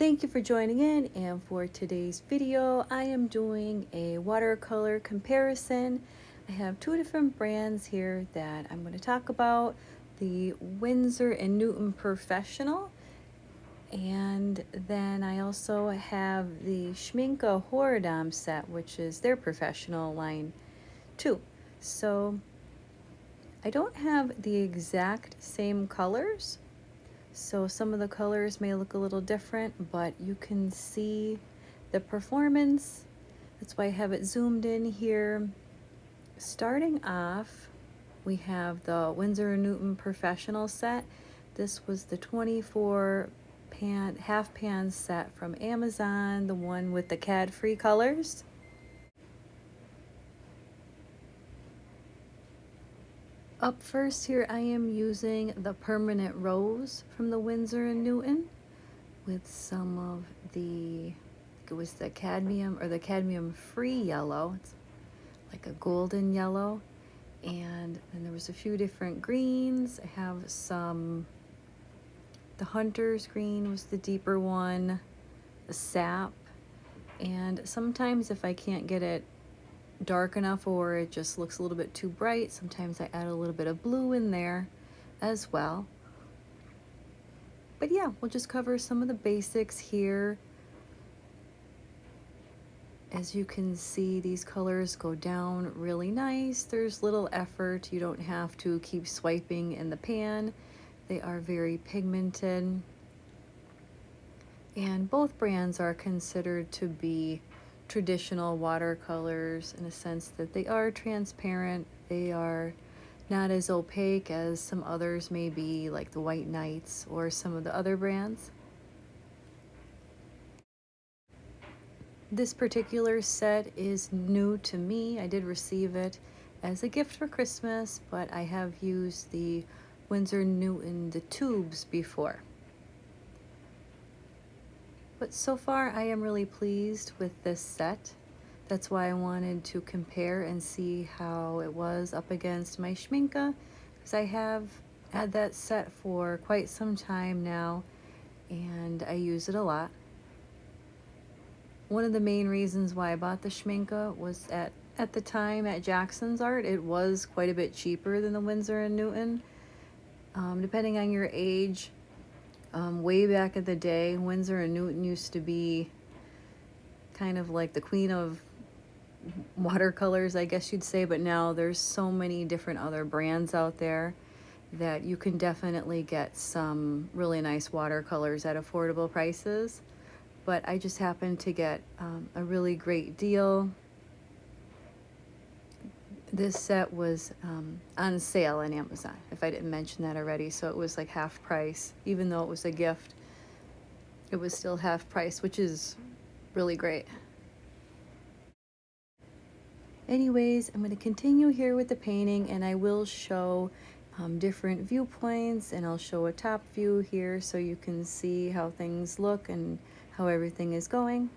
Thank you for joining in, and for today's video I am doing a watercolor comparison. I have two different brands here that I'm going to talk about, the Winsor and Newton Professional, and then I also have the Schmincke Horadam set, which is their professional line too. So I don't have the exact same colors, so some of the colors may look a little different, but you can see the performance. That's why I have it zoomed in here. Starting off, we have the Winsor and Newton Professional set. This was the 24 half pan set from Amazon, the one with the CAD free colors. Up first here, I am using the permanent rose from the Winsor and Newton with some of the, it was the cadmium or the cadmium free yellow. It's like a golden yellow. And then there was a few different greens. I have some, the hunter's green was the deeper one, the sap. And sometimes if I can't get it dark enough or it just looks a little bit too bright, sometimes I add a little bit of blue in there as well. But yeah, we'll just cover some of the basics here. As you can see, these colors go down really nice. There's little effort. You don't have to keep swiping in the pan. They are very pigmented. And both brands are considered to be traditional watercolors in a sense that they are transparent. They are not as opaque as some others may be, like the White Knights or some of the other brands. This particular set is new to me. I did receive it as a gift for Christmas, but I have used the Winsor Newton, the tubes, before. But so far I am really pleased with this set. That's why I wanted to compare and see how it was up against my Schmincke, because I have had that set for quite some time now and I use it a lot. One of the main reasons why I bought the Schmincke was at the time at Jackson's Art, it was quite a bit cheaper than the Winsor and Newton. Depending on your age, way back in the day, Winsor and Newton used to be kind of like the queen of watercolors, I guess you'd say, but now there's so many different other brands out there that you can definitely get some really nice watercolors at affordable prices. But I just happened to get a really great deal. This set was on sale on Amazon, if I didn't mention that already, so it was like half price. Even though it was a gift, it was still half price, which is really great. Anyways, I'm going to continue here with the painting, and I will show different viewpoints, and I'll show a top view here so you can see how things look and how everything is going.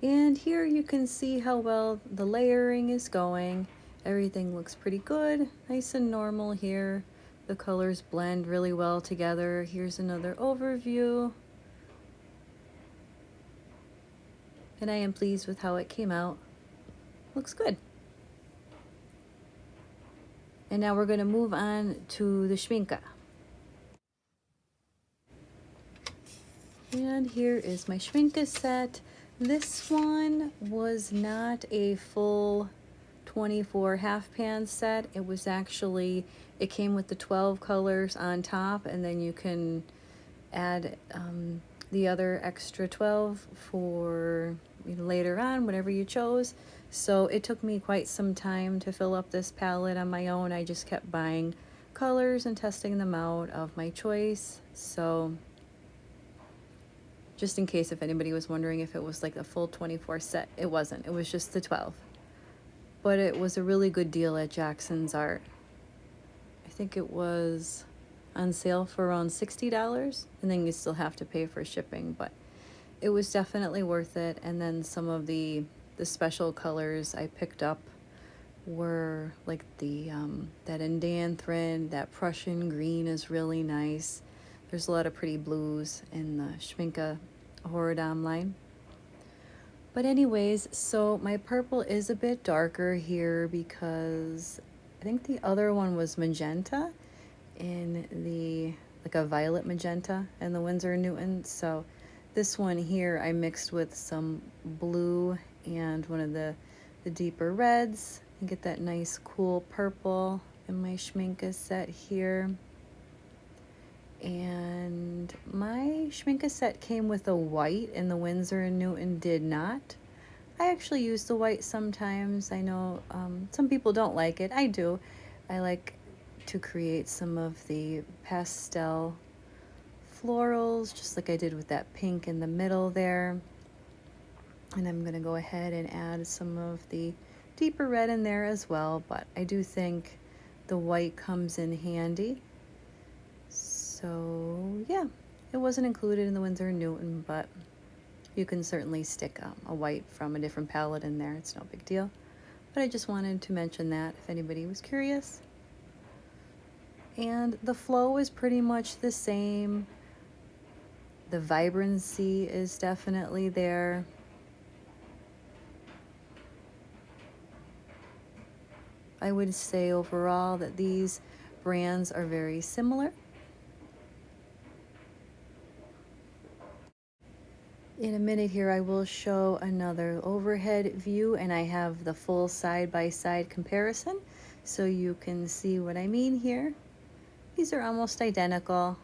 And here you can see how well the layering is going. Everything looks pretty good, nice and normal here. The colors blend really well together. Here's another overview. And I am pleased with how it came out. Looks good. And now we're going to move on to the Schmincke. And here is my Schmincke set. This one was not a full 24 half pan set. It was actually, it came with the 12 colors on top, and then you can add the other extra 12 for later on, whatever you chose. So it took me quite some time to fill up this palette on my own. I just kept buying colors and testing them out of my choice. So just in case if anybody was wondering if it was like a full 24 set, it wasn't. It was just the 12. But it was a really good deal at Jackson's Art. I think it was on sale for around $60, and then you still have to pay for shipping, but it was definitely worth it. And then some of the special colors I picked up were like the that Indanthrine, that Prussian green is really nice. There's a lot of pretty blues in the Schmincke Horadam line. But anyways, so my purple is a bit darker here because I think the other one was magenta in the, like a violet magenta in the Winsor and Newton. So this one here I mixed with some blue and one of the deeper reds and get that nice cool purple in my Schmincke set here. And my Schmincke set came with a white and the Winsor and Newton did not. I actually use the white sometimes. I know some people don't like it. I do. I like to create some of the pastel florals, just like I did with that pink in the middle there. And I'm going to go ahead and add some of the deeper red in there as well, but I do think the white comes in handy. So yeah, it wasn't included in the Winsor and Newton, but you can certainly stick a white from a different palette in there. It's no big deal. But I just wanted to mention that if anybody was curious. And the flow is pretty much the same. The vibrancy is definitely there. I would say overall that these brands are very similar. In a minute here, I will show another overhead view, and I have the full side-by-side comparison, so you can see what I mean here. These are almost identical.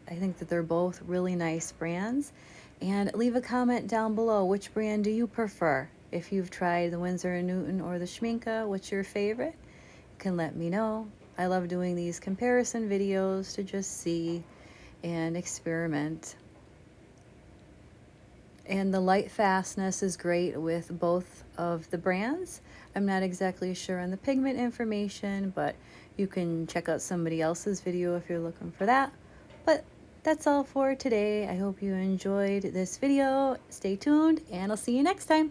I think that they're both really nice brands. And leave a comment down below, which brand do you prefer? If you've tried the Winsor and Newton or the Schmincke, what's your favorite? You can let me know. I love doing these comparison videos to just see and experiment. And the light fastness is great with both of the brands. I'm not exactly sure on the pigment information, but you can check out somebody else's video if you're looking for that. But that's all for today. I hope you enjoyed this video. Stay tuned, and I'll see you next time.